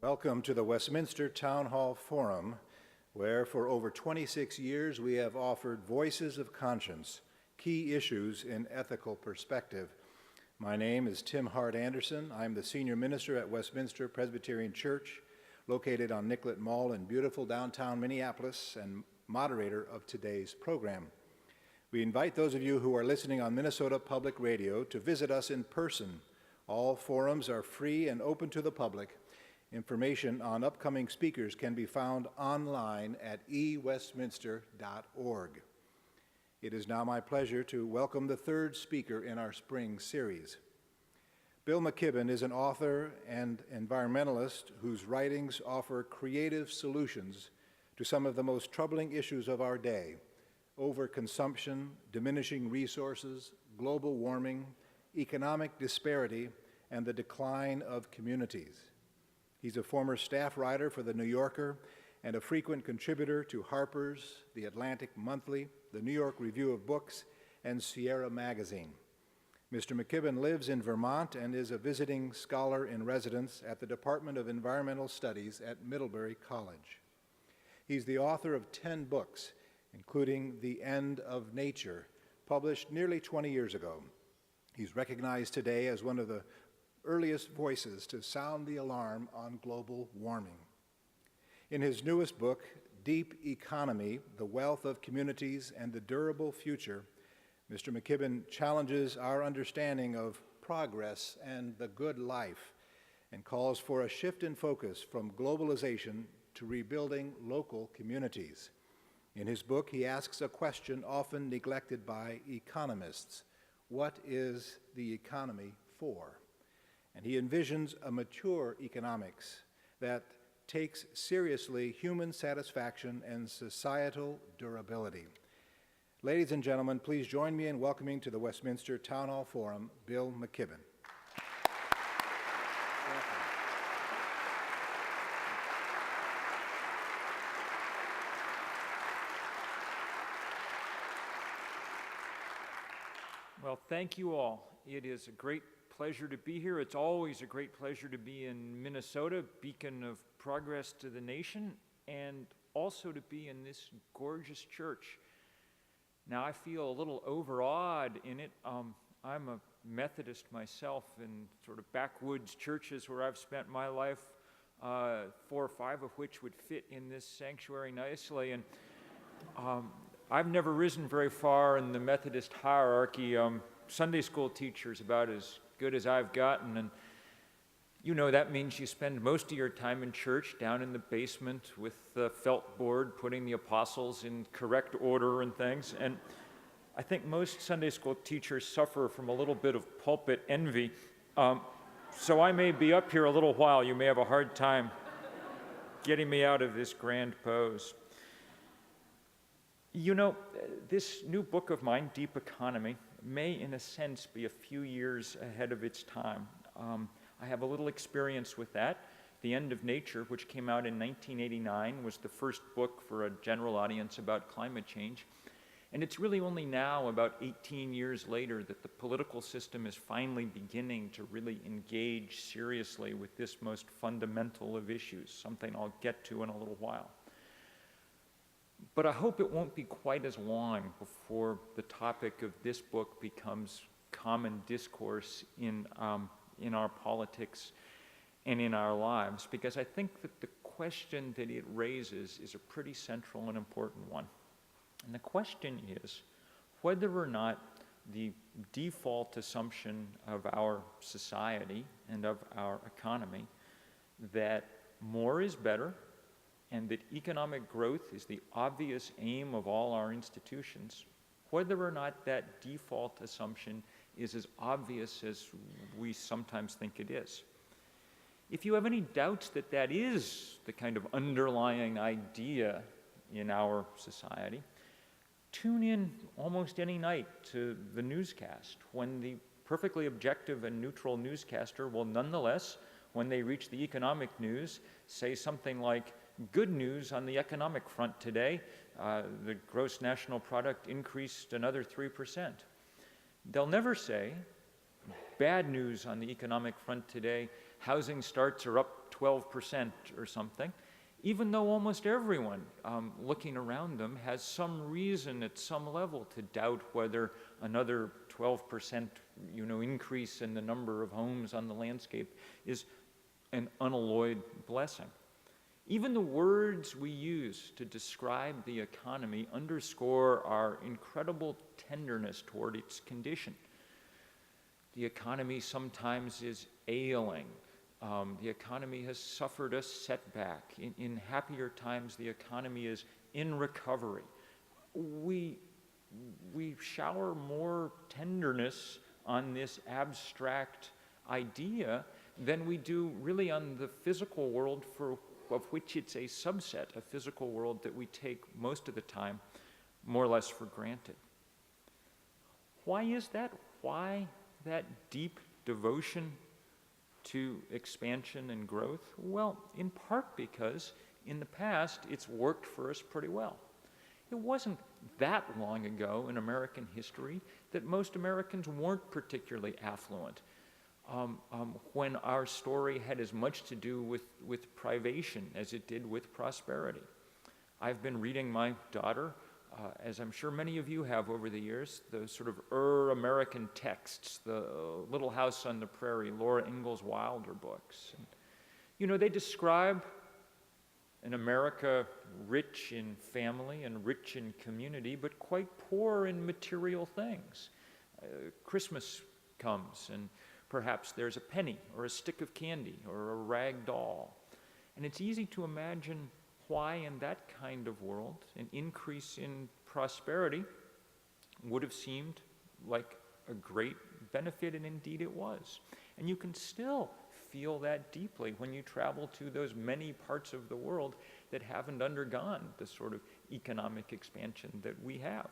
Welcome to the Westminster Town Hall Forum, where for over 26 years we have offered voices of conscience, key issues in ethical perspective. My name is Tim Hart Anderson. I'm the senior minister at Westminster Presbyterian Church, located on Nicollet Mall in beautiful downtown Minneapolis, and moderator of today's program. We invite those of you who are listening on Minnesota Public Radio to visit us in person. All forums are free and open to the public. Information on upcoming speakers can be found online at ewestminster.org. It is now my pleasure to welcome the third speaker in our spring series. Bill McKibben is an author and environmentalist whose writings offer creative solutions to some of the most troubling issues of our day: overconsumption, diminishing resources, global warming, economic disparity, and the decline of communities. He's a former staff writer for The New Yorker and a frequent contributor to Harper's, The Atlantic Monthly, The New York Review of Books, and Sierra Magazine. Mr. McKibben lives in Vermont and is a visiting scholar in residence at the Department of Environmental Studies at Middlebury College. He's the author of 10 books, including The End of Nature, published nearly 20 years ago. He's recognized today as one of the earliest voices to sound the alarm on global warming. In his newest book, Deep Economy: The Wealth of Communities and the Durable Future, Mr. McKibben challenges our understanding of progress and the good life and calls for a shift in focus from globalization to rebuilding local communities. In his book, he asks a question often neglected by economists: what is the economy for? And he envisions a mature economics that takes seriously human satisfaction and societal durability. Ladies and gentlemen, please join me in welcoming to the Westminster Town Hall Forum, Bill McKibben. Well, thank you all. It is a great pleasure to be here. It's always a great pleasure to be in Minnesota, beacon of progress to the nation, and also to be in this gorgeous church. Now, I feel a little overawed in it. I'm a Methodist myself in sort of backwoods churches where I've spent my life, 4 or 5 of which would fit in this sanctuary nicely. And I've never risen very far in the Methodist hierarchy. Sunday school teacher's about as good as I've gotten, and you know that means you spend most of your time in church down in the basement with the felt board putting the apostles in correct order and things. And I think most Sunday school teachers suffer from a little bit of pulpit envy. So I may be up here a little while. You may have a hard time getting me out of this grand pose. You know, this new book of mine, Deep Economy, may in a sense be a few years ahead of its time. I have a little experience with that. The End of Nature, which came out in 1989, was the first book for a general audience about climate change. And it's really only now, about 18 years later, that the political system is finally beginning to really engage seriously with this most fundamental of issues, something I'll get to in a little while. But I hope it won't be quite as long before the topic of this book becomes common discourse in our politics and in our lives, because I think that the question that it raises is a pretty central and important one. And the question is whether or not the default assumption of our society and of our economy that more is better, and that economic growth is the obvious aim of all our institutions, whether or not that default assumption is as obvious as we sometimes think it is. If you have any doubts that that is the kind of underlying idea in our society, tune in almost any night to the newscast when the perfectly objective and neutral newscaster will nonetheless, when they reach the economic news, say something like, "Good news on the economic front today, the gross national product increased another 3%. They'll never say, "Bad news on the economic front today, housing starts are up 12% or something, even though almost everyone looking around them has some reason at some level to doubt whether another 12% increase in the number of homes on the landscape is an unalloyed blessing. Even the words we use to describe the economy underscore our incredible tenderness toward its condition. The economy sometimes is ailing. The economy has suffered a setback. In happier times, the economy is in recovery. We shower more tenderness on this abstract idea than we do really on the physical world, of which it's a subset, a physical world that we take most of the time more or less for granted. Why is that? Why that deep devotion to expansion and growth? Well, in part because in the past it's worked for us pretty well. It wasn't that long ago in American history that most Americans weren't particularly affluent, when our story had as much to do with privation as it did with prosperity. I've been reading my daughter, as I'm sure many of you have over the years, the sort of American texts, the Little House on the Prairie, Laura Ingalls Wilder books. And, they describe an America rich in family and rich in community, but quite poor in material things. Christmas comes, and perhaps there's a penny or a stick of candy or a rag doll. And it's easy to imagine why in that kind of world an increase in prosperity would have seemed like a great benefit, and indeed it was. And you can still feel that deeply when you travel to those many parts of the world that haven't undergone the sort of economic expansion that we have.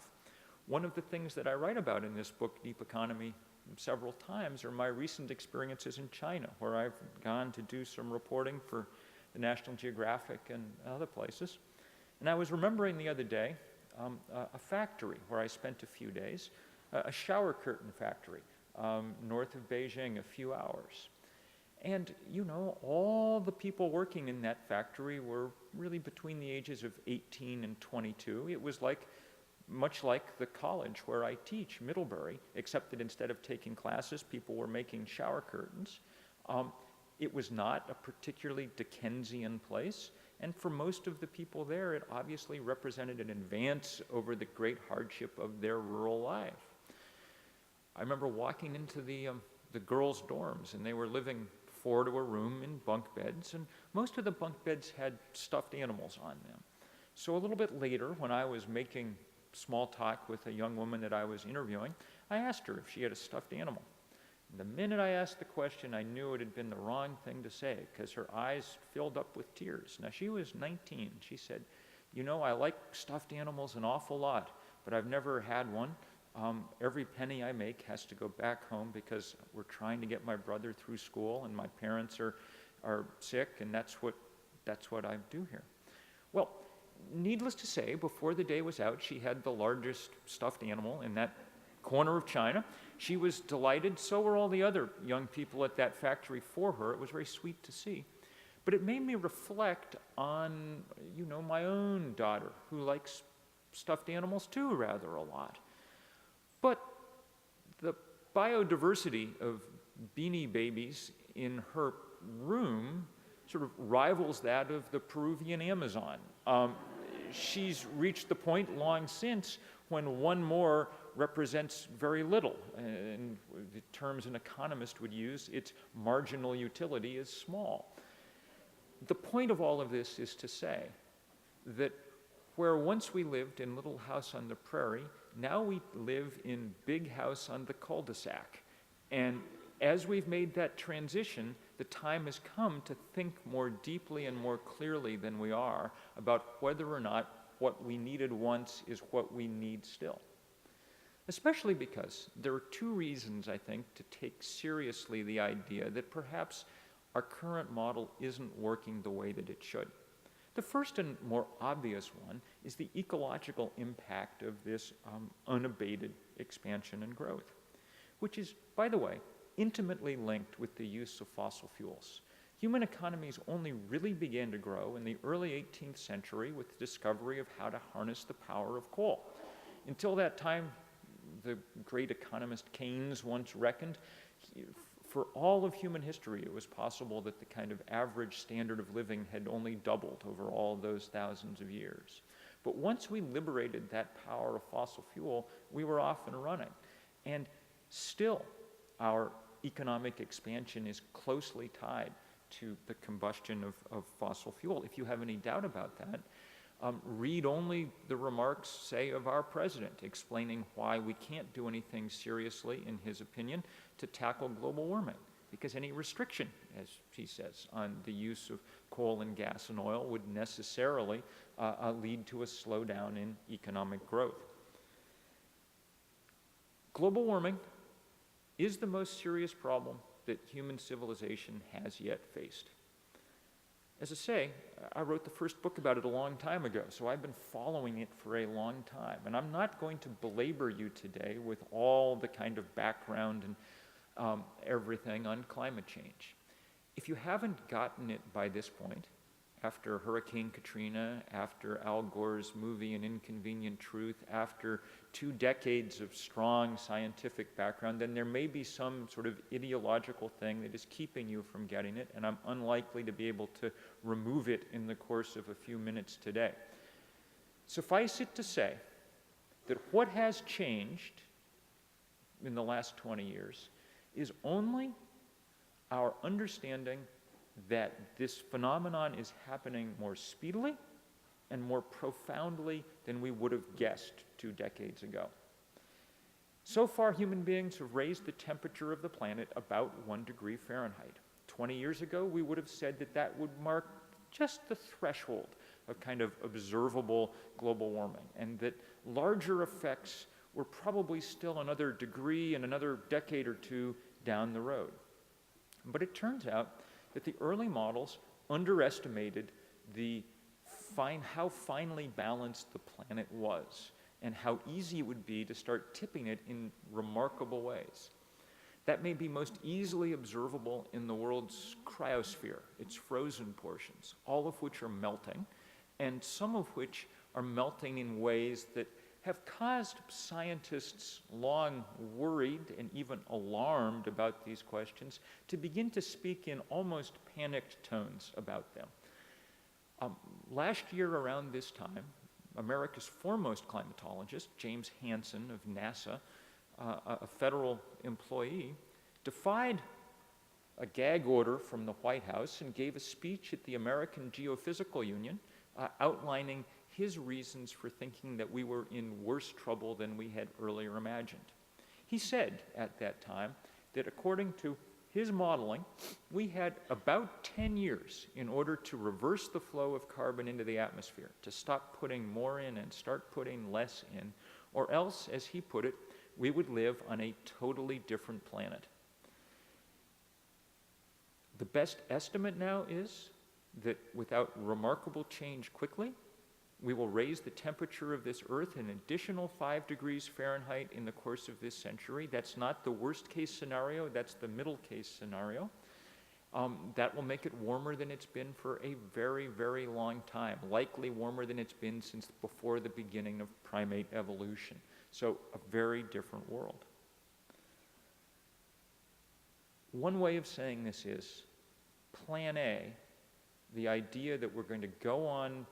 One of the things that I write about in this book, Deep Economy, several times are my recent experiences in China, where I've gone to do some reporting for the National Geographic and other places. And I was remembering the other day a factory where I spent a few days, a shower curtain factory north of Beijing, a few hours. And, all the people working in that factory were really between the ages of 18 and 22. It was much like the college where I teach, Middlebury, except that instead of taking classes, people were making shower curtains. It was not a particularly Dickensian place, and for most of the people there, it obviously represented an advance over the great hardship of their rural life. I remember walking into the girls' dorms, and they were living 4 to a room in bunk beds, and most of the bunk beds had stuffed animals on them. So a little bit later, when I was making small talk with a young woman that I was interviewing, I asked her if she had a stuffed animal. The minute I asked the question, I knew it had been the wrong thing to say, because her eyes filled up with tears. Now, she was 19. She said, I like stuffed animals an awful lot, but I've never had one. Every penny I make has to go back home because we're trying to get my brother through school, and my parents are sick, and that's what I do here. Well, needless to say, before the day was out, she had the largest stuffed animal in that corner of China. She was delighted. So were all the other young people at that factory for her. It was very sweet to see. But it made me reflect on, my own daughter, who likes stuffed animals too rather a lot. But the biodiversity of beanie babies in her room sort of rivals that of the Peruvian Amazon. She's reached the point long since when one more represents very little. In the terms an economist would use, its marginal utility is small. The point of all of this is to say that where once we lived in Little House on the Prairie, now we live in Big House on the cul-de-sac. And as we've made that transition, the time has come to think more deeply and more clearly than we are about whether or not what we needed once is what we need still. Especially because there are 2 reasons, I think, to take seriously the idea that perhaps our current model isn't working the way that it should. The first and more obvious one is the ecological impact of this unabated expansion and growth, which is, by the way, intimately linked with the use of fossil fuels. Human economies only really began to grow in the early 18th century with the discovery of how to harness the power of coal. Until that time, the great economist Keynes once reckoned, for all of human history, it was possible that the kind of average standard of living had only doubled over all those thousands of years. But once we liberated that power of fossil fuel, we were off and running. And still, our economic expansion is closely tied to the combustion of fossil fuel. If you have any doubt about that, read only the remarks, say, of our president, explaining why we can't do anything seriously, in his opinion, to tackle global warming. Because any restriction, as he says, on the use of coal and gas and oil would necessarily lead to a slowdown in economic growth. Global warming is the most serious problem that human civilization has yet faced. As I say, I wrote the first book about it a long time ago, so I've been following it for a long time. And I'm not going to belabor you today with all the kind of background and everything on climate change. If you haven't gotten it by this point, after Hurricane Katrina, after Al Gore's movie An Inconvenient Truth, after 2 decades of strong scientific background, then there may be some sort of ideological thing that is keeping you from getting it, and I'm unlikely to be able to remove it in the course of a few minutes today. Suffice it to say that what has changed in the last 20 years is only our understanding that this phenomenon is happening more speedily and more profoundly than we would have guessed 2 decades ago. So far, human beings have raised the temperature of the planet about 1 degree Fahrenheit. 20 years ago, we would have said that that would mark just the threshold of kind of observable global warming, and that larger effects were probably still another degree and another decade or 2 down the road. But it turns out that the early models underestimated how finely balanced the planet was and how easy it would be to start tipping it in remarkable ways. That may be most easily observable in the world's cryosphere, its frozen portions, all of which are melting, and some of which are melting in ways that have caused scientists long worried and even alarmed about these questions to begin to speak in almost panicked tones about them. Last year around this time, America's foremost climatologist, James Hansen of NASA, a federal employee, defied a gag order from the White House and gave a speech at the American Geophysical Union outlining his reasons for thinking that we were in worse trouble than we had earlier imagined. He said at that time that according to his modeling, we had about 10 years in order to reverse the flow of carbon into the atmosphere, to stop putting more in and start putting less in, or else, as he put it, we would live on a totally different planet. The best estimate now is that without remarkable change quickly, we will raise the temperature of this Earth an additional 5 degrees Fahrenheit in the course of this century. That's not the worst case scenario, that's the middle case scenario. That will make it warmer than it's been for a very, very long time, likely warmer than it's been since before the beginning of primate evolution. So a very different world. One way of saying this is Plan A, the idea that we're going to go on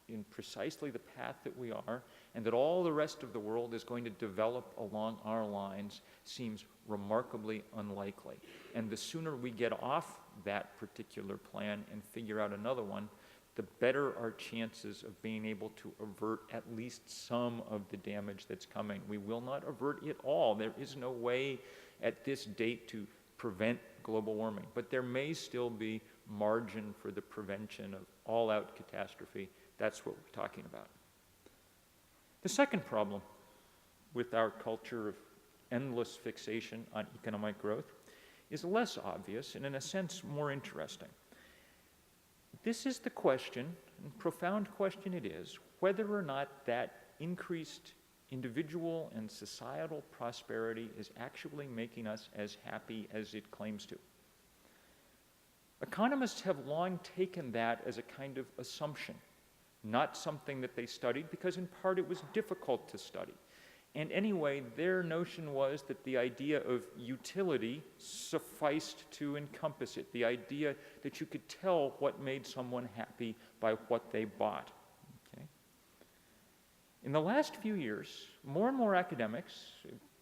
in precisely the path that we are, and that all the rest of the world is going to develop along our lines, seems remarkably unlikely. And the sooner we get off that particular plan and figure out another one, the better our chances of being able to avert at least some of the damage that's coming. We will not avert it all. There is no way at this date to prevent global warming, but there may still be margin for the prevention of all-out catastrophe. That's what we're talking about. The second problem with our culture of endless fixation on economic growth is less obvious and in a sense more interesting. This is the question, and profound question it is, whether or not that increased individual and societal prosperity is actually making us as happy as it claims to. Economists have long taken that as a kind of assumption, not something that they studied because in part it was difficult to study. And anyway, their notion was that the idea of utility sufficed to encompass it, the idea that you could tell what made someone happy by what they bought. Okay? In the last few years, more and more academics,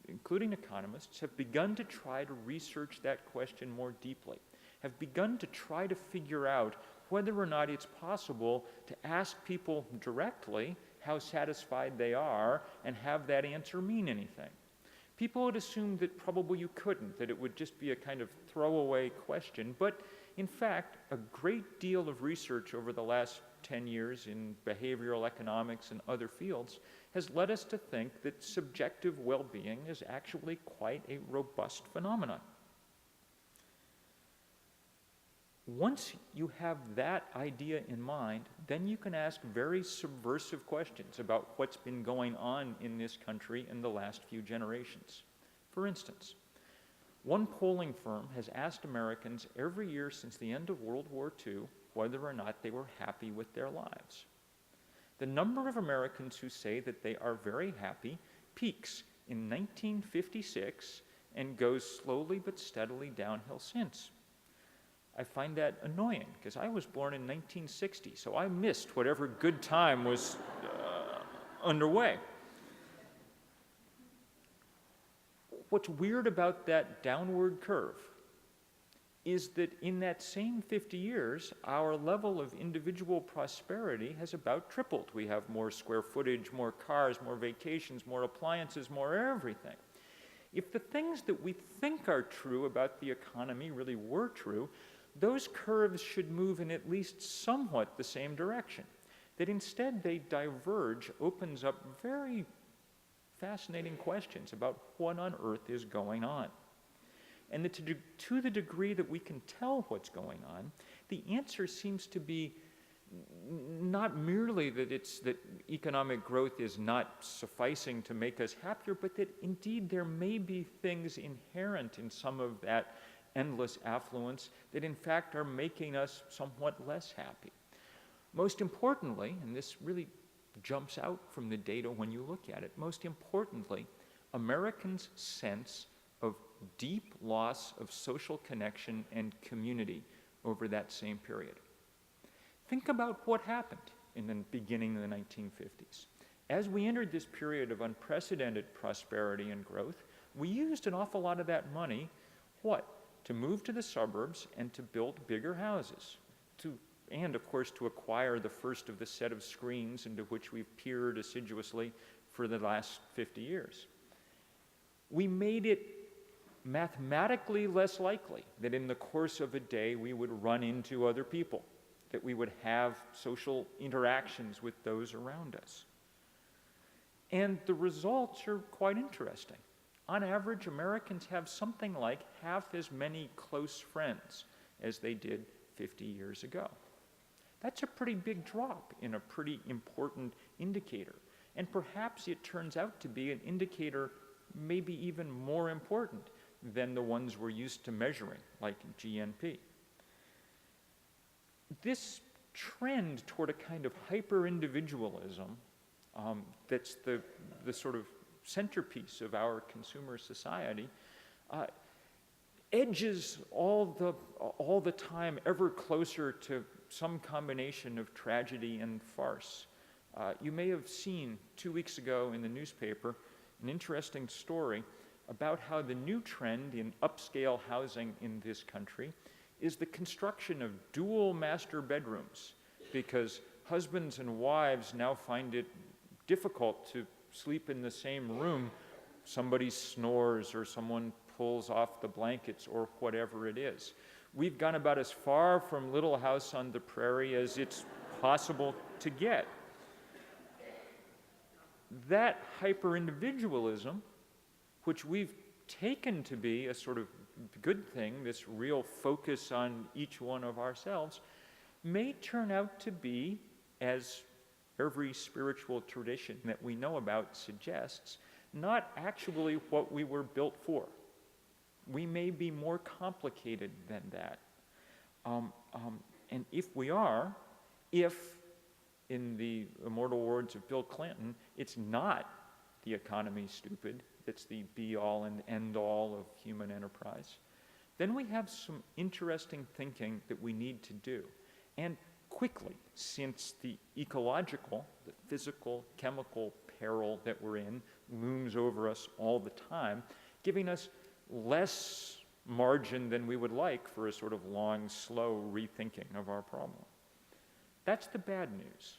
including economists, have begun to try to research that question more deeply, have begun to try to figure out whether or not it's possible to ask people directly how satisfied they are and have that answer mean anything. People had assumed that probably you couldn't, that it would just be a kind of throwaway question, but in fact, a great deal of research over the last 10 years in behavioral economics and other fields has led us to think that subjective well-being is actually quite a robust phenomenon. Once you have that idea in mind, then you can ask very subversive questions about what's been going on in this country in the last few generations. For instance, one polling firm has asked Americans every year since the end of World War II whether or not they were happy with their lives. The number of Americans who say that they are very happy peaks in 1956 and goes slowly but steadily downhill since. I find that annoying because I was born in 1960, so I missed whatever good time was underway. What's weird about that downward curve is that in that same 50 years, our level of individual prosperity has about tripled. We have more square footage, more cars, more vacations, more appliances, more everything. If the things that we think are true about the economy really were true, those curves should move in at least somewhat the same direction. That instead they diverge opens up very fascinating questions about what on earth is going on. And that to the degree that we can tell what's going on, the answer seems to be not merely that economic growth is not sufficing to make us happier, but that indeed there may be things inherent in some of that endless affluence that in fact are making us somewhat less happy. Most importantly, and this really jumps out from the data when you look at it, most importantly, Americans' sense of deep loss of social connection and community over that same period. Think about what happened in the beginning of the 1950s. As we entered this period of unprecedented prosperity and growth, we used an awful lot of that money, what? To move to the suburbs and to build bigger houses, and of course to acquire the first of the set of screens into which we've peered assiduously for the last 50 years. We made it mathematically less likely that in the course of a day we would run into other people, that we would have social interactions with those around us. And the results are quite interesting. On average, Americans have something like half as many close friends as they did 50 years ago. That's a pretty big drop in a pretty important indicator. And perhaps it turns out to be an indicator maybe even more important than the ones we're used to measuring, like GNP. This trend toward a kind of hyper-individualism that's the sort of centerpiece of our consumer society edges all the time ever closer to some combination of tragedy and farce. You may have seen 2 weeks ago in the newspaper an interesting story about how the new trend in upscale housing in this country is the construction of dual master bedrooms, because husbands and wives now find it difficult to sleep in the same room. Somebody snores or someone pulls off the blankets or whatever it is. We've gone about as far from Little House on the Prairie as it's possible to get. That hyper-individualism, which we've taken to be a sort of good thing, this real focus on each one of ourselves, may turn out to be, as every spiritual tradition that we know about suggests, not actually what we were built for. We may be more complicated than that. And if we are, if, in the immortal words of Bill Clinton, it's not the economy, stupid, that's the be-all and end-all of human enterprise, then we have some interesting thinking that we need to do. And quickly, since the ecological, the physical, chemical peril that we're in looms over us all the time, giving us less margin than we would like for a sort of long, slow rethinking of our problem. That's the bad news.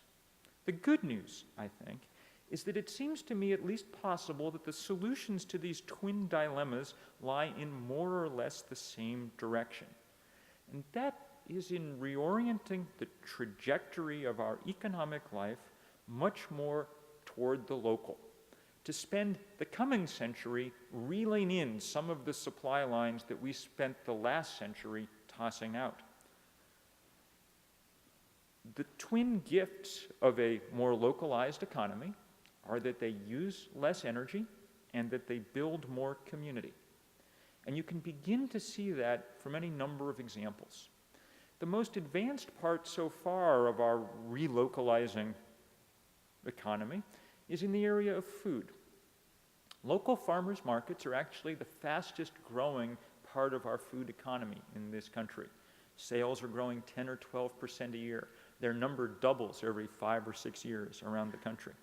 The good news, I think, is that it seems to me at least possible that the solutions to these twin dilemmas lie in more or less the same direction. And that is in reorienting the trajectory of our economic life much more toward the local, to spend the coming century reeling in some of the supply lines that we spent the last century tossing out. The twin gifts of a more localized economy are that they use less energy and that they build more community. And you can begin to see that from any number of examples. The most advanced part so far of our relocalizing economy is in the area of food. Local farmers markets are actually the fastest growing part of our food economy in this country. Sales are growing 10 or 12% a year. Their number doubles every 5 or 6 years around the country.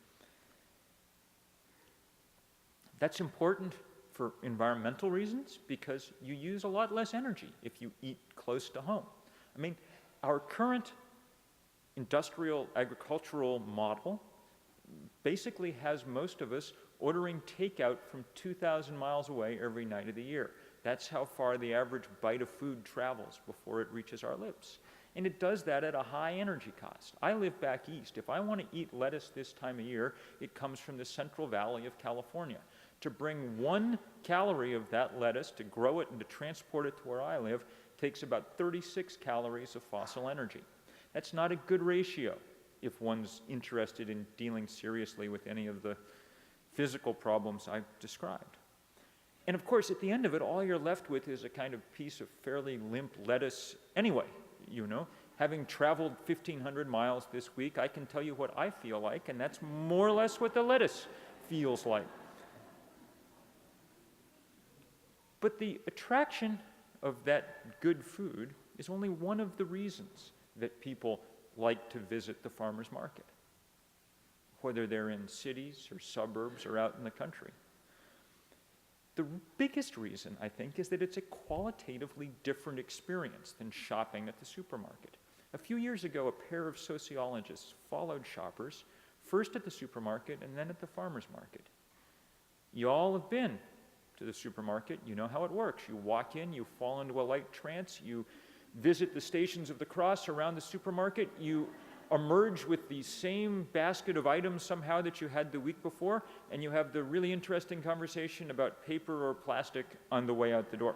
That's important for environmental reasons because you use a lot less energy if you eat close to home. I mean, our current industrial agricultural model basically has most of us ordering takeout from 2,000 miles away every night of the year. That's how far the average bite of food travels before it reaches our lips. And it does that at a high energy cost. I live back east. If I want to eat lettuce this time of year, it comes from the Central Valley of California. To bring 1 calorie of that lettuce, to grow it and to transport it to where I live, takes about 36 calories of fossil energy. That's not a good ratio if one's interested in dealing seriously with any of the physical problems I've described. And of course, at the end of it, all you're left with is a kind of piece of fairly limp lettuce anyway, you know. Having traveled 1,500 miles this week, I can tell you what I feel like, and that's more or less what the lettuce feels like. But the attraction of that good food is only one of the reasons that people like to visit the farmer's market, whether they're in cities or suburbs or out in the country. The biggest reason, I think, is that it's a qualitatively different experience than shopping at the supermarket. A few years ago, a pair of sociologists followed shoppers, first at the supermarket and then at the farmer's market. You all have been to the supermarket. You know how it works. You walk in, you fall into a light trance, you visit the stations of the cross around the supermarket, you emerge with the same basket of items somehow that you had the week before, and you have the really interesting conversation about paper or plastic on the way out the door.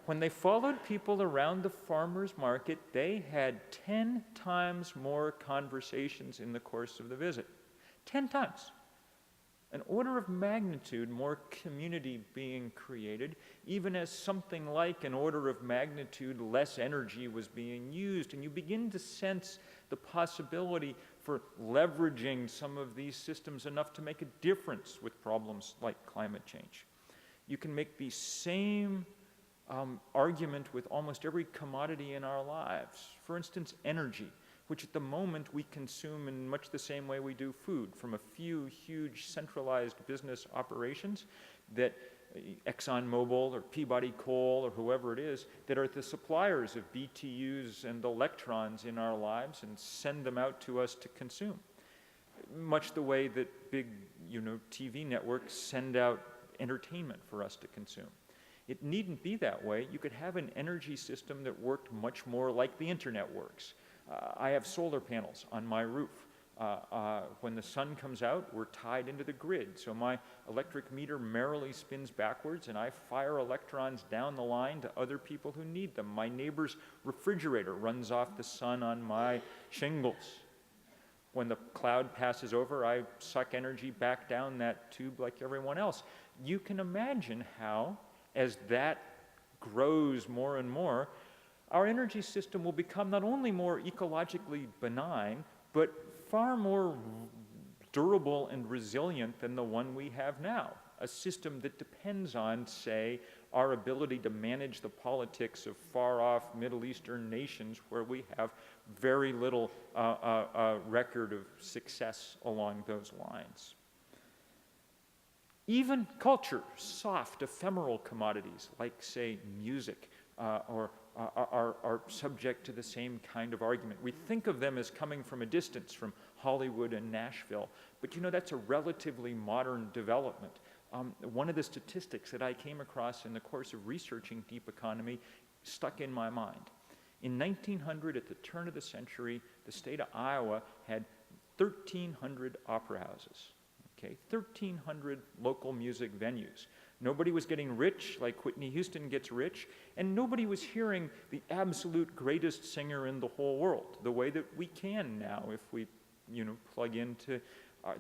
When they followed people around the farmer's market, they had 10 times more conversations in the course of the visit. 10 times. An order of magnitude more community being created, even as something like an order of magnitude less energy was being used. And you begin to sense the possibility for leveraging some of these systems enough to make a difference with problems like climate change. You can make the same argument with almost every commodity in our lives. For instance, energy, which at the moment we consume in much the same way we do food, from a few huge centralized business operations that ExxonMobil or Peabody Coal or whoever it is, that are the suppliers of BTUs and electrons in our lives and send them out to us to consume. Much the way that big, TV networks send out entertainment for us to consume. It needn't be that way. You could have an energy system that worked much more like the internet works. I have solar panels on my roof. When the sun comes out, we're tied into the grid. So my electric meter merrily spins backwards, and I fire electrons down the line to other people who need them. My neighbor's refrigerator runs off the sun on my shingles. When the cloud passes over, I suck energy back down that tube like everyone else. You can imagine how, as that grows more and more, our energy system will become not only more ecologically benign, but far more durable and resilient than the one we have now. A system that depends on, say, our ability to manage the politics of far-off Middle Eastern nations where we have very little record of success along those lines. Even culture, soft, ephemeral commodities like, say, music, are subject to the same kind of argument. We think of them as coming from a distance, from Hollywood and Nashville, but you know, that's a relatively modern development. One of the statistics that I came across in the course of researching deep economy stuck in my mind. In 1900, at the turn of the century, the state of Iowa had 1,300 opera houses. Okay, 1,300 local music venues. Nobody was getting rich like Whitney Houston gets rich, and nobody was hearing the absolute greatest singer in the whole world, the way that we can now if we, plug into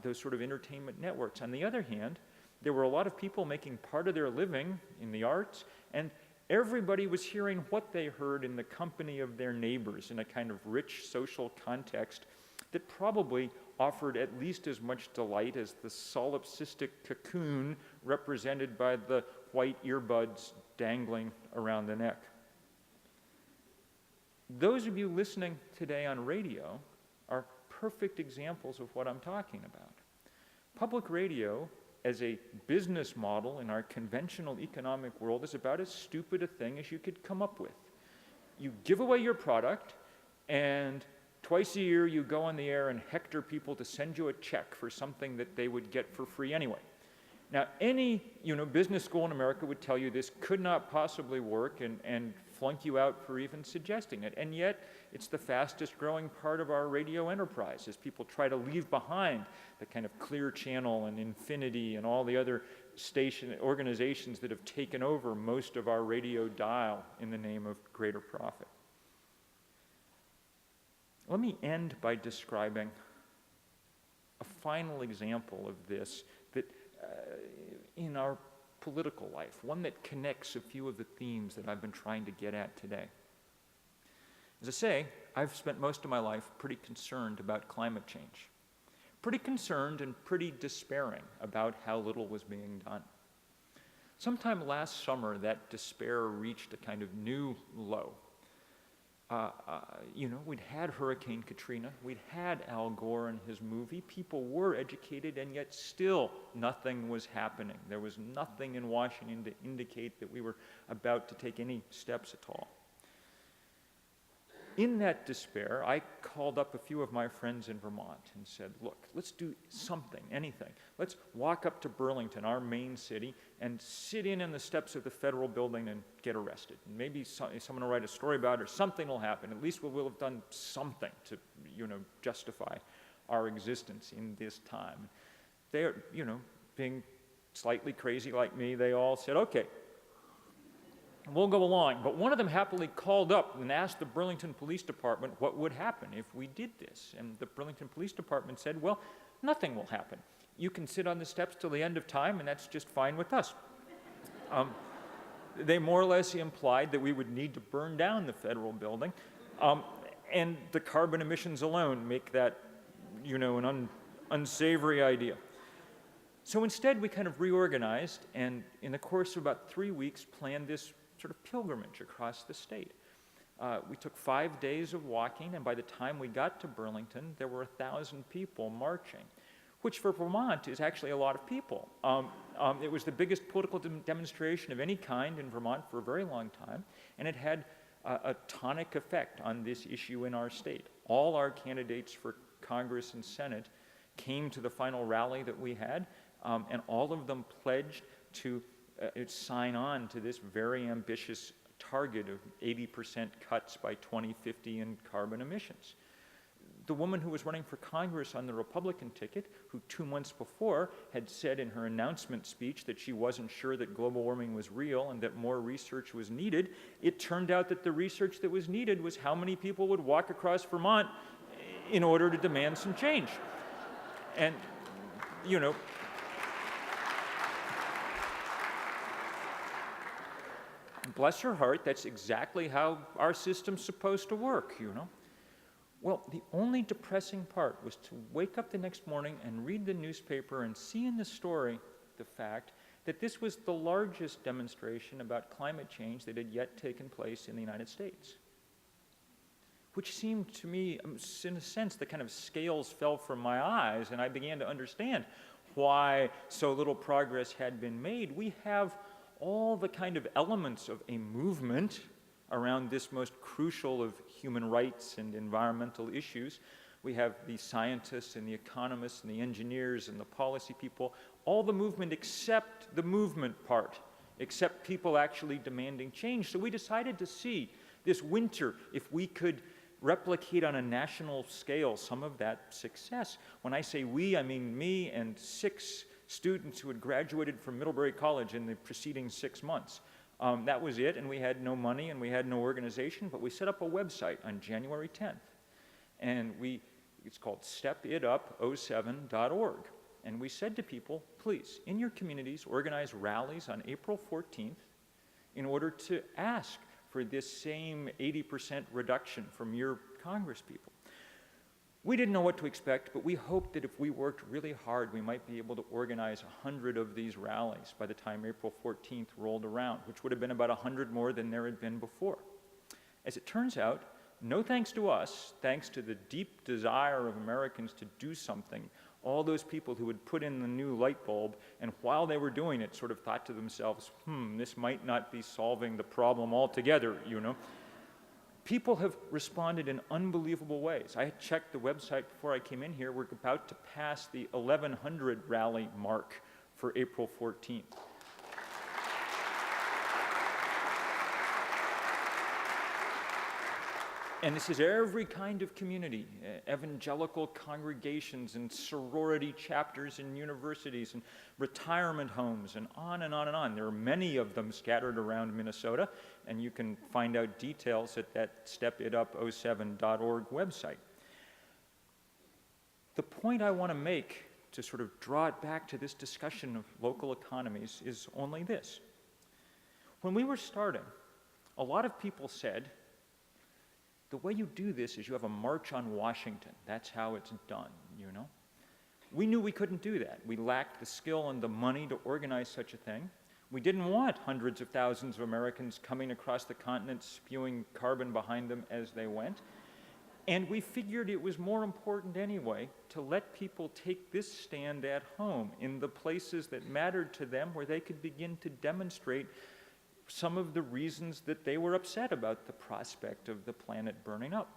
those sort of entertainment networks. On the other hand, there were a lot of people making part of their living in the arts, and everybody was hearing what they heard in the company of their neighbors in a kind of rich social context that probably offered at least as much delight as the solipsistic cocoon represented by the white earbuds dangling around the neck. Those of you listening today on radio are perfect examples of what I'm talking about. Public radio, as a business model in our conventional economic world, is about as stupid a thing as you could come up with. You give away your product, and twice a year you go on the air and hector people to send you a check for something that they would get for free anyway. Now, any business school in America would tell you this could not possibly work and flunk you out for even suggesting it. And yet, it's the fastest growing part of our radio enterprise as people try to leave behind the kind of Clear Channel and Infinity and all the other organizations that have taken over most of our radio dial in the name of greater profit. Let me end by describing a final example of this that in our political life, one that connects a few of the themes that I've been trying to get at today. As I say, I've spent most of my life pretty concerned about climate change, pretty concerned and pretty despairing about how little was being done. Sometime last summer, that despair reached a kind of new low. We'd had Hurricane Katrina, we'd had Al Gore and his movie, people were educated, and yet still nothing was happening. There was nothing in Washington to indicate that we were about to take any steps at all. In that despair, I called up a few of my friends in Vermont and said, look, let's do something, anything. Let's walk up to Burlington, our main city, and sit in the steps of the federal building and get arrested. And maybe someone will write a story about it, or something will happen. At least we'll have done something to, justify our existence in this time. They're, being slightly crazy like me, they all said, okay, we'll go along. But one of them happily called up and asked the Burlington Police Department what would happen if we did this. And the Burlington Police Department said, well, nothing will happen. You can sit on the steps till the end of time, and that's just fine with us. They more or less implied that we would need to burn down the federal building, and the carbon emissions alone make that, an unsavory idea. So instead, we kind of reorganized, and in the course of about 3 weeks, planned this sort of pilgrimage across the state. We took 5 days of walking, and by the time we got to Burlington, there were 1,000 people marching, which for Vermont is actually a lot of people. It was the biggest political demonstration of any kind in Vermont for a very long time, and it had a tonic effect on this issue in our state. All our candidates for Congress and Senate came to the final rally that we had, and all of them pledged to sign on to this very ambitious target of 80% cuts by 2050 in carbon emissions. The woman who was running for Congress on the Republican ticket, who 2 months before had said in her announcement speech that she wasn't sure that global warming was real and that more research was needed, it turned out that the research that was needed was how many people would walk across Vermont in order to demand some change. And, bless her heart, that's exactly how our system's supposed to work, you know. Well, the only depressing part was to wake up the next morning and read the newspaper and see in the story the fact that this was the largest demonstration about climate change that had yet taken place in the United States. Which seemed to me, in a sense, the kind of scales fell from my eyes, and I began to understand why so little progress had been made. We have all the kind of elements of a movement around this most crucial of human rights and environmental issues. We have the scientists and the economists and the engineers and the policy people, all the movement except the movement part, except people actually demanding change. So we decided to see this winter if we could replicate on a national scale some of that success. When I say we, I mean me and 6 students who had graduated from Middlebury College in the preceding 6 months. That was it, and we had no money and we had no organization, but we set up a website on January 10th. And it's called stepitup07.org. And we said to people, please, in your communities, organize rallies on April 14th in order to ask for this same 80% reduction from your congresspeople. We didn't know what to expect, but we hoped that if we worked really hard, we might be able to organize 100 of these rallies by the time April 14th rolled around, which would have been about 100 more than there had been before. As it turns out, no thanks to us, thanks to the deep desire of Americans to do something, all those people who had put in the new light bulb, and while they were doing it, sort of thought to themselves, this might not be solving the problem altogether, you know. People have responded in unbelievable ways. I had checked the website before I came in here. We're about to pass the 1,100 rally mark for April 14th. And this is every kind of community, evangelical congregations and sorority chapters in universities and retirement homes and on and on and on. There are many of them scattered around Minnesota, and you can find out details at that stepitup07.org website. The point I want to make to sort of draw it back to this discussion of local economies is only this. When we were starting, a lot of people said, the way you do this is you have a march on Washington. That's how it's done, you know? We knew we couldn't do that. We lacked the skill and the money to organize such a thing. We didn't want hundreds of thousands of Americans coming across the continent spewing carbon behind them as they went. And we figured it was more important anyway to let people take this stand at home in the places that mattered to them, where they could begin to demonstrate some of the reasons that they were upset about the prospect of the planet burning up.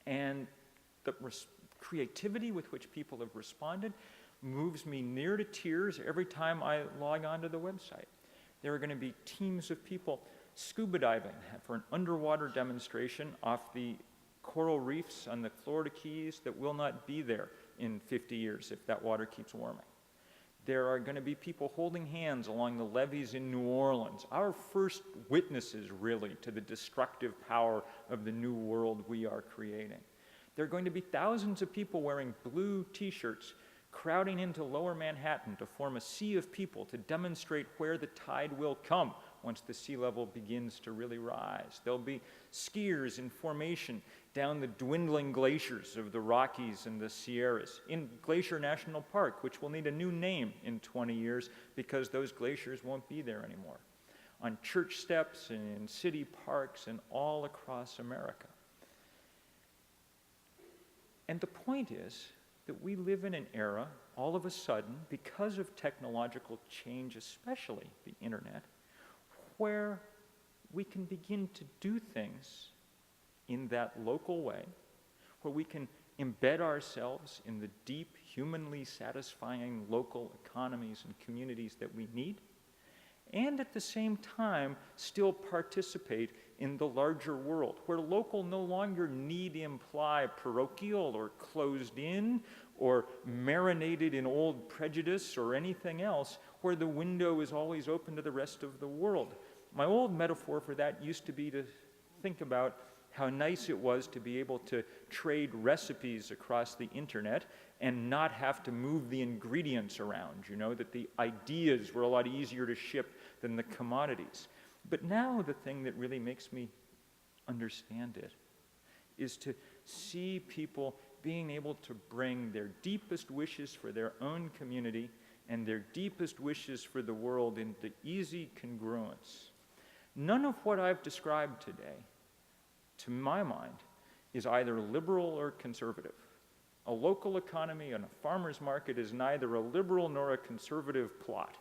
And the creativity with which people have responded moves me near to tears every time I log onto the website. There are going to be teams of people scuba diving for an underwater demonstration off the coral reefs on the Florida Keys that will not be there in 50 years if that water keeps warming. There are going to be people holding hands along the levees in New Orleans, our first witnesses, really, to the destructive power of the new world we are creating. There are going to be thousands of people wearing blue T-shirts crowding into Lower Manhattan to form a sea of people to demonstrate where the tide will come once the sea level begins to really rise. There'll be skiers in formation down the dwindling glaciers of the Rockies and the Sierras in Glacier National Park, which will need a new name in 20 years because those glaciers won't be there anymore. On church steps and in city parks and all across America. And the point is that we live in an era, all of a sudden, because of technological change, especially the internet, where we can begin to do things in that local way, where we can embed ourselves in the deep, humanly satisfying local economies and communities that we need, and at the same time still participate in the larger world, where local no longer need imply parochial or closed in or marinated in old prejudice or anything else, where the window is always open to the rest of the world. My old metaphor for that used to be to think about how nice it was to be able to trade recipes across the internet and not have to move the ingredients around, you know, that the ideas were a lot easier to ship than the commodities. But now the thing that really makes me understand it is to see people being able to bring their deepest wishes for their own community and their deepest wishes for the world into easy congruence. None of what I've described today, to my mind, is either liberal or conservative. A local economy and a farmer's market is neither a liberal nor a conservative plot.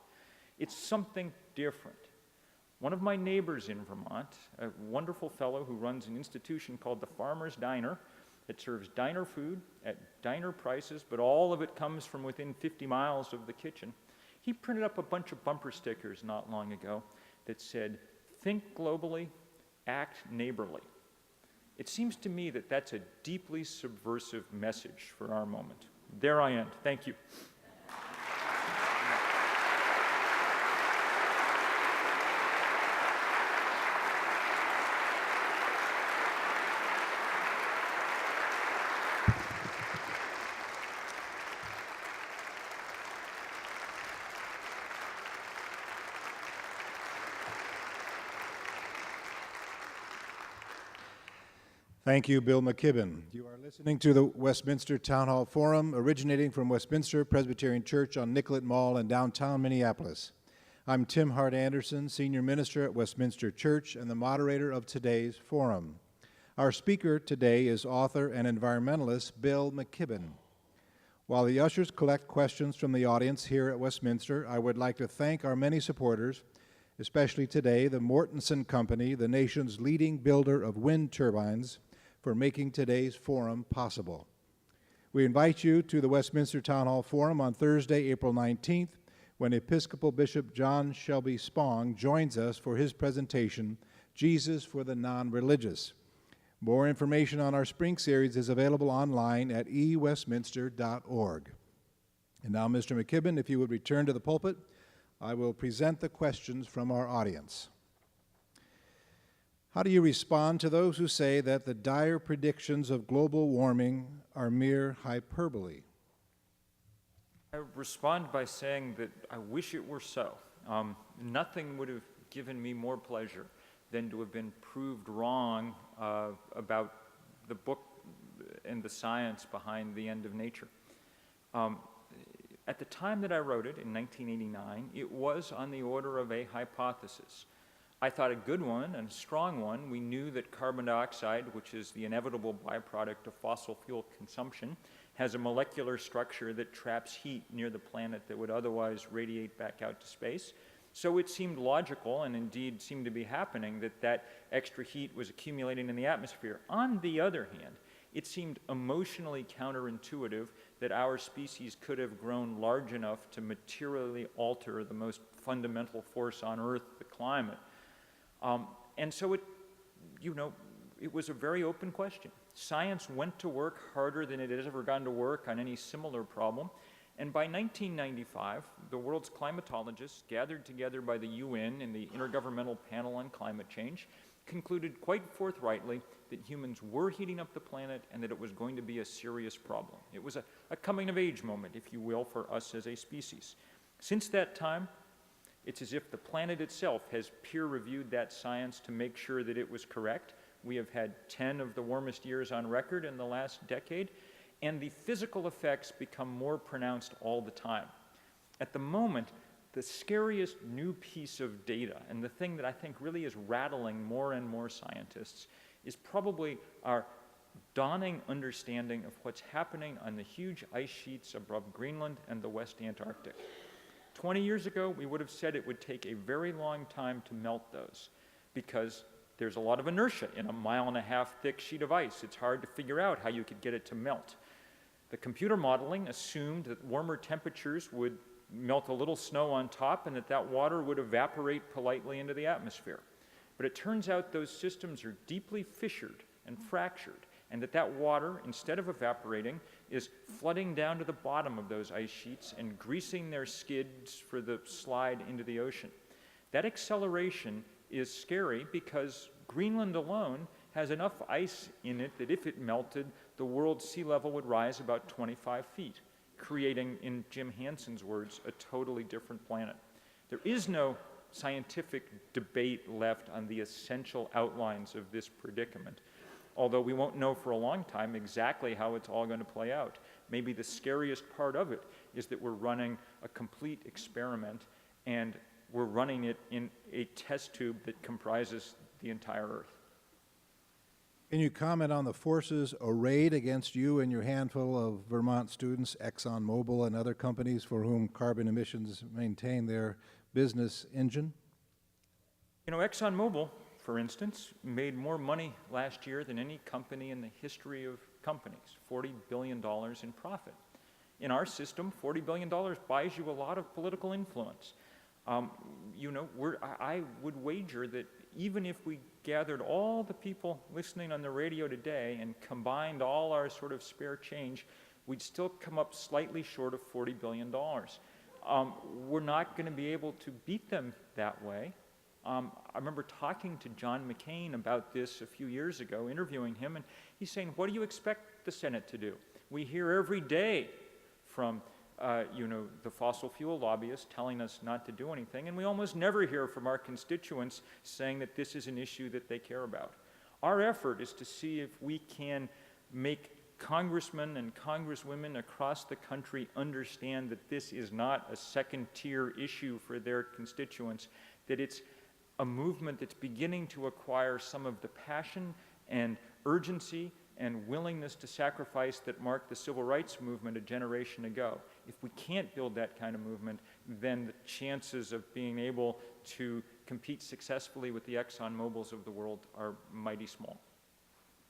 It's something different. One of my neighbors in Vermont, a wonderful fellow who runs an institution called the Farmer's Diner, that serves diner food at diner prices, but all of it comes from within 50 miles of the kitchen. He printed up a bunch of bumper stickers not long ago that said, "Think globally, act neighborly." It seems to me that that's a deeply subversive message for our moment. There I end. Thank you. Thank you, Bill McKibben. You are listening to the Westminster Town Hall Forum, originating from Westminster Presbyterian Church on Nicollet Mall in downtown Minneapolis. I'm Tim Hart Anderson, Senior Minister at Westminster Church and the moderator of today's forum. Our speaker today is author and environmentalist Bill McKibben. While the ushers collect questions from the audience here at Westminster, I would like to thank our many supporters, especially today the Mortenson Company, the nation's leading builder of wind turbines, for making today's forum possible. We invite you to the Westminster Town Hall Forum on Thursday, April 19th, when Episcopal Bishop John Shelby Spong joins us for his presentation, Jesus for the Non-Religious. More information on our spring series is available online at ewestminster.org. And now, Mr. McKibben, if you would return to the pulpit, I will present the questions from our audience. How do you respond to those who say that the dire predictions of global warming are mere hyperbole? I respond by saying that I wish it were so. Nothing would have given me more pleasure than to have been proved wrong about the book and the science behind The End of Nature. At the time that I wrote it, in 1989, it was on the order of a hypothesis. I thought a good one and a strong one. We knew that carbon dioxide, which is the inevitable byproduct of fossil fuel consumption, has a molecular structure that traps heat near the planet that would otherwise radiate back out to space. So it seemed logical, and indeed seemed to be happening, that that extra heat was accumulating in the atmosphere. On the other hand, it seemed emotionally counterintuitive that our species could have grown large enough to materially alter the most fundamental force on Earth, the climate. And so it was a very open question. Science went to work harder than it has ever gone to work on any similar problem. And by 1995, the world's climatologists, gathered together by the UN in the Intergovernmental Panel on Climate Change, concluded quite forthrightly that humans were heating up the planet and that it was going to be a serious problem. It was a coming-of-age moment, if you will, for us as a species. Since that time, it's as if the planet itself has peer-reviewed that science to make sure that it was correct. We have had 10 of the warmest years on record in the last decade, and the physical effects become more pronounced all the time. At the moment, the scariest new piece of data, and the thing that I think really is rattling more and more scientists, is probably our dawning understanding of what's happening on the huge ice sheets above Greenland and the West Antarctic. 20 years ago, we would have said it would take a very long time to melt those because there's a lot of inertia in a 1.5-mile thick sheet of ice. It's hard to figure out how you could get it to melt. The computer modeling assumed that warmer temperatures would melt a little snow on top and that water would evaporate politely into the atmosphere. But it turns out those systems are deeply fissured and fractured, and that water, instead of evaporating, is flooding down to the bottom of those ice sheets and greasing their skids for the slide into the ocean. That acceleration is scary because Greenland alone has enough ice in it that if it melted, the world's sea level would rise about 25 feet, creating, in Jim Hansen's words, a totally different planet. There is no scientific debate left on the essential outlines of this predicament. Although we won't know for a long time exactly how it's all going to play out. Maybe the scariest part of it is that we're running a complete experiment, and we're running it in a test tube that comprises the entire Earth. Can you comment on the forces arrayed against you and your handful of Vermont students, ExxonMobil and other companies for whom carbon emissions maintain their business engine? You know, ExxonMobil, for instance, made more money last year than any company in the history of companies, $40 billion in profit. In our system, $40 billion buys you a lot of political influence. You know, I would wager that even if we gathered all the people listening on the radio today and combined all our sort of spare change, we'd still come up slightly short of $40 billion. We're not going to be able to beat them that way. I remember talking to John McCain about this a few years ago, interviewing him, and he's saying, what do you expect the Senate to do? We hear every day from you know, the fossil fuel lobbyists telling us not to do anything, and we almost never hear from our constituents saying that this is an issue that they care about. Our effort is to see if we can make congressmen and congresswomen across the country understand that this is not a second-tier issue for their constituents, that it's a movement that's beginning to acquire some of the passion and urgency and willingness to sacrifice that marked the civil rights movement a generation ago. If we can't build that kind of movement, then the chances of being able to compete successfully with the ExxonMobils of the world are mighty small.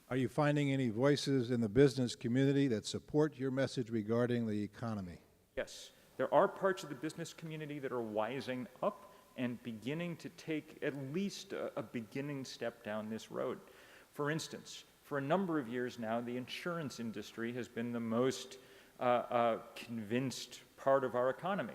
Are you finding any voices in the business community that support your message regarding the economy? Yes, there are parts of the business community that are wising up and beginning to take at least a beginning step down this road. For instance, for a number of years now, the insurance industry has been the most convinced part of our economy,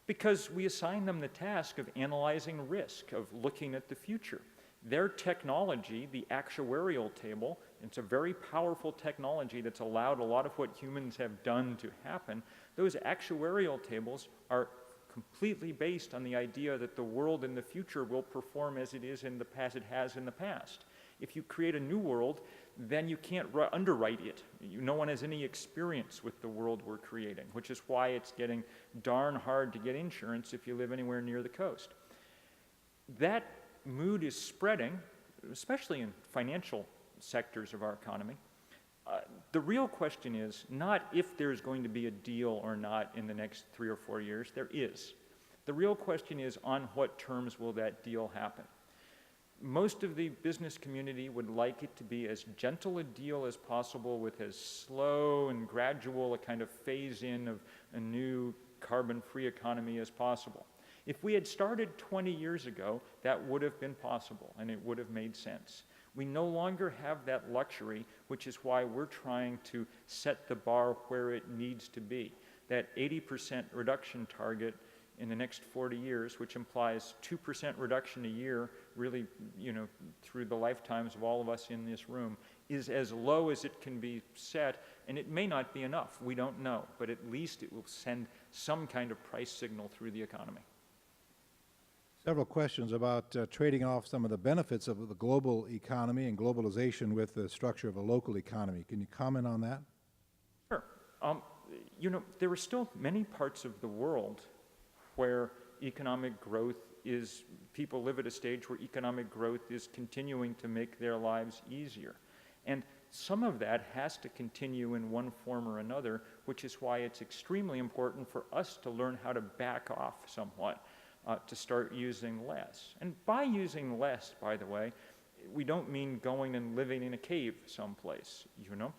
because we assign them the task of analyzing risk, of looking at the future. Their technology, the actuarial table, it's a very powerful technology that's allowed a lot of what humans have done to happen. Those actuarial tables are completely based on the idea that the world in the future will perform as it is in the past, it has in the past. If you create a new world, then you can't underwrite it. No one has any experience with the world we're creating, which is why it's getting darn hard to get insurance if you live anywhere near the coast. That mood is spreading, especially in financial sectors of our economy. The real question is not if there's going to be a deal or not in the next 3 or 4 years. There is. The real question is, on what terms will that deal happen? Most of the business community would like it to be as gentle a deal as possible, with as slow and gradual a kind of phase-in of a new carbon-free economy as possible. If we had started 20 years ago, that would have been possible, and it would have made sense. We no longer have that luxury, which is why we're trying to set the bar where it needs to be. That 80% reduction target in the next 40 years, which implies 2% reduction a year, really, you know, through the lifetimes of all of us in this room, is as low as it can be set, and it may not be enough. We don't know, but at least it will send some kind of price signal through the economy. Several questions about trading off some of the benefits of the global economy and globalization with the structure of a local economy. Can you comment on that? Sure. You know, there are still many parts of the world where economic growth is, people live at a stage where economic growth is continuing to make their lives easier. And some of that has to continue in one form or another, which is why it's extremely important for us to learn how to back off somewhat, to start using less. And by using less, by the way, we don't mean going and living in a cave someplace, you know.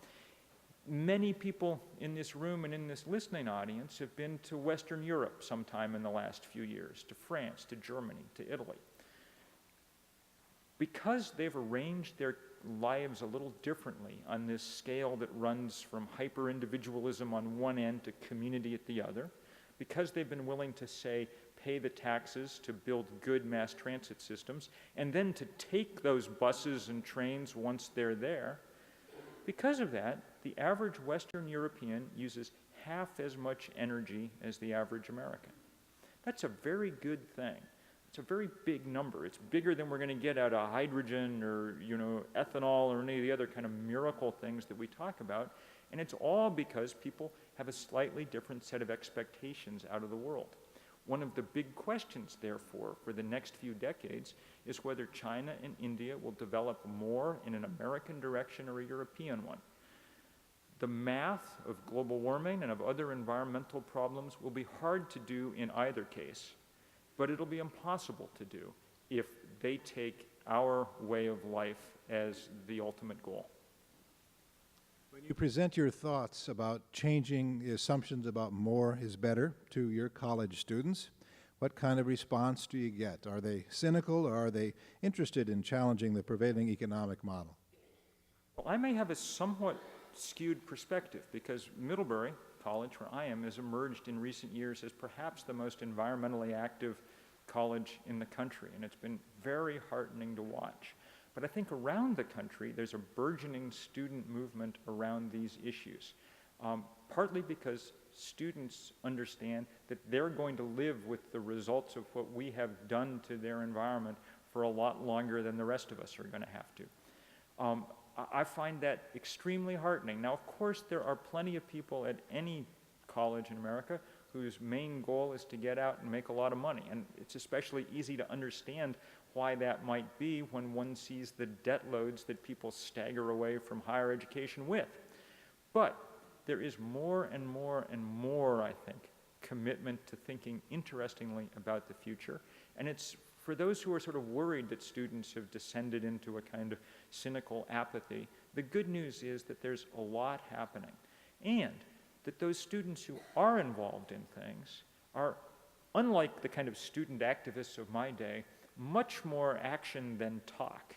Many people in this room and in this listening audience have been to Western Europe sometime in the last few years, to France, to Germany, to Italy. Because they've arranged their lives a little differently on this scale that runs from hyper-individualism on one end to community at the other, because they've been willing to, say, pay the taxes to build good mass transit systems, and then to take those buses and trains once they're there, because of that, the average Western European uses half as much energy as the average American. That's a very good thing. It's a very big number. It's bigger than we're going to get out of hydrogen or, ethanol or any of the other kind of miracle things that we talk about. And it's all because people have a slightly different set of expectations out of the world. One of the big questions, therefore, for the next few decades is whether China and India will develop more in an American direction or a European one. The math of global warming and of other environmental problems will be hard to do in either case, but it'll be impossible to do if they take our way of life as the ultimate goal. When you present your thoughts about changing the assumptions about more is better to your college students, what kind of response do you get? Are they cynical, or are they interested in challenging the prevailing economic model? Well, I may have a somewhat skewed perspective because Middlebury College, where I am, has emerged in recent years as perhaps the most environmentally active college in the country, and it's been very heartening to watch. But I think around the country, there's a burgeoning student movement around these issues, partly because students understand that they're going to live with the results of what we have done to their environment for a lot longer than the rest of us are going to have to. I find that extremely heartening. Now, of course, there are plenty of people at any college in America whose main goal is to get out and make a lot of money, and it's especially easy to understand why that might be when one sees the debt loads that people stagger away from higher education with. But there is more and more and more, I think, commitment to thinking interestingly about the future. And it's for those who are sort of worried that students have descended into a kind of cynical apathy, the good news is that there's a lot happening. And that those students who are involved in things are, unlike the kind of student activists of my day, much more action than talk,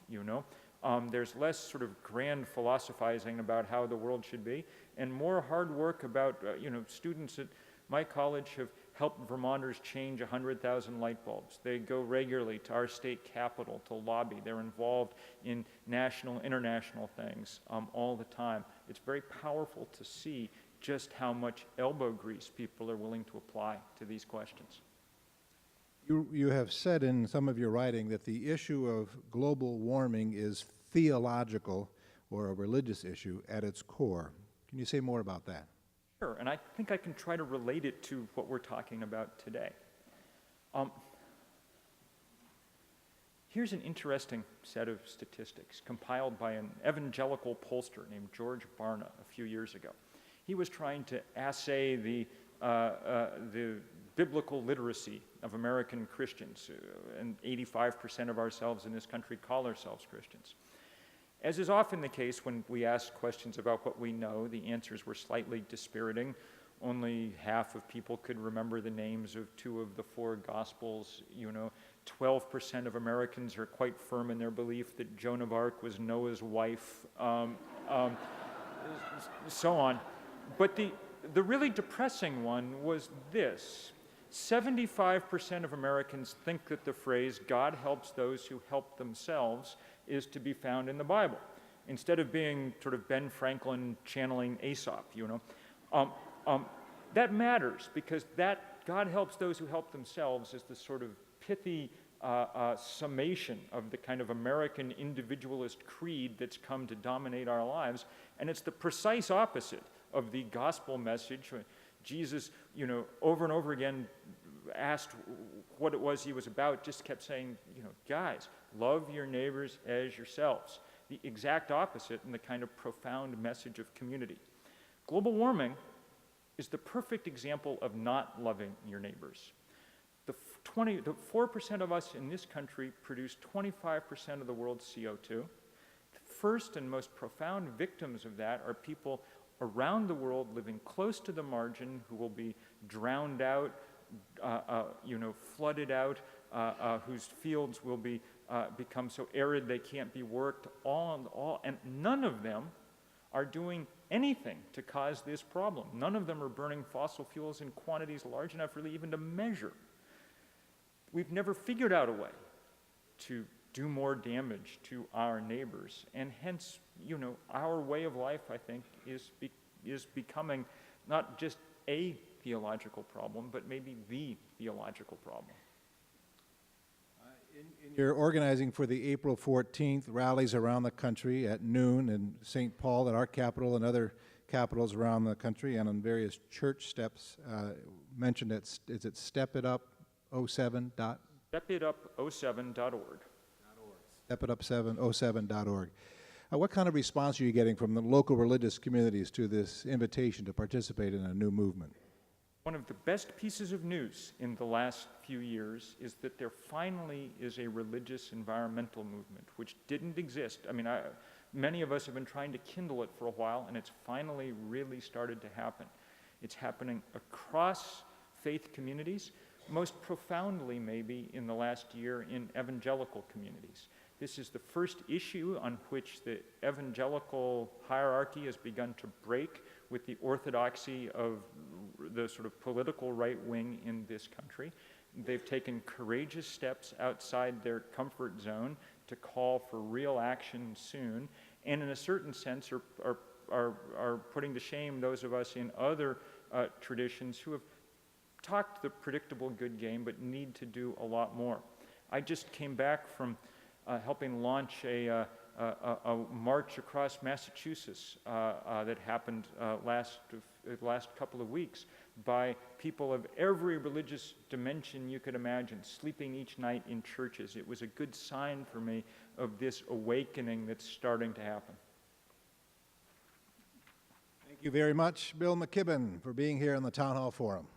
There's less sort of grand philosophizing about how the world should be, and more hard work about, students at my college have helped Vermonters change 100,000 light bulbs. They go regularly to our state capitol to lobby. They're involved in national, international things all the time. It's very powerful to see just how much elbow grease people are willing to apply to these questions. You have said in some of your writing that the issue of global warming is theological or a religious issue at its core. Can you say more about that? Sure, and I think I can try to relate it to what we're talking about today. Here's an interesting set of statistics compiled by an evangelical pollster named George Barna a few years ago. He was trying to assay the biblical literacy of American Christians, and 85% of ourselves in this country call ourselves Christians. As is often the case when we ask questions about what we know, the answers were slightly dispiriting. Only half of people could remember the names of 2 of the 4 Gospels. 12% of Americans are quite firm in their belief that Joan of Arc was Noah's wife, so on. But the really depressing one was this. 75% of Americans think that the phrase, God helps those who help themselves, is to be found in the Bible, instead of being sort of Ben Franklin channeling Aesop, That matters because that God helps those who help themselves is the sort of pithy summation of the kind of American individualist creed that's come to dominate our lives, and it's the precise opposite of the gospel message. Jesus, over and over again asked what it was he was about, just kept saying, guys, love your neighbors as yourselves. The exact opposite in the kind of profound message of community. Global warming is the perfect example of not loving your neighbors. The 4% of us in this country produce 25% of the world's CO2. The first and most profound victims of that are people around the world living close to the margin who will be drowned out, flooded out, whose fields will become so arid they can't be worked, and none of them are doing anything to cause this problem. None of them are burning fossil fuels in quantities large enough really even to measure. We've never figured out a way to do more damage to our neighbors, and hence, our way of life, I think, is becoming not just a theological problem, but maybe the theological problem. You're organizing for the April 14th rallies around the country at noon in St. Paul, at our capital, and other capitals around the country, and on various church steps. Mentioned at, is it stepitup07 dot? Stepitup07.org. Stepitup707.org. What kind of response are you getting from the local religious communities to this invitation to participate in a new movement? One of the best pieces of news in the last few years is that there finally is a religious environmental movement, which didn't exist. I mean, many of us have been trying to kindle it for a while, and it's finally really started to happen. It's happening across faith communities, most profoundly maybe in the last year in evangelical communities. This is the first issue on which the evangelical hierarchy has begun to break with the orthodoxy of the sort of political right wing in this country. They've taken courageous steps outside their comfort zone to call for real action soon, and in a certain sense are putting to shame those of us in other traditions who have talked the predictable good game but need to do a lot more. I just came back from helping launch a march across Massachusetts that happened last couple of weeks by people of every religious dimension you could imagine, sleeping each night in churches. It was a good sign for me of this awakening that's starting to happen. Thank you very much, Bill McKibben, for being here on the Town Hall Forum.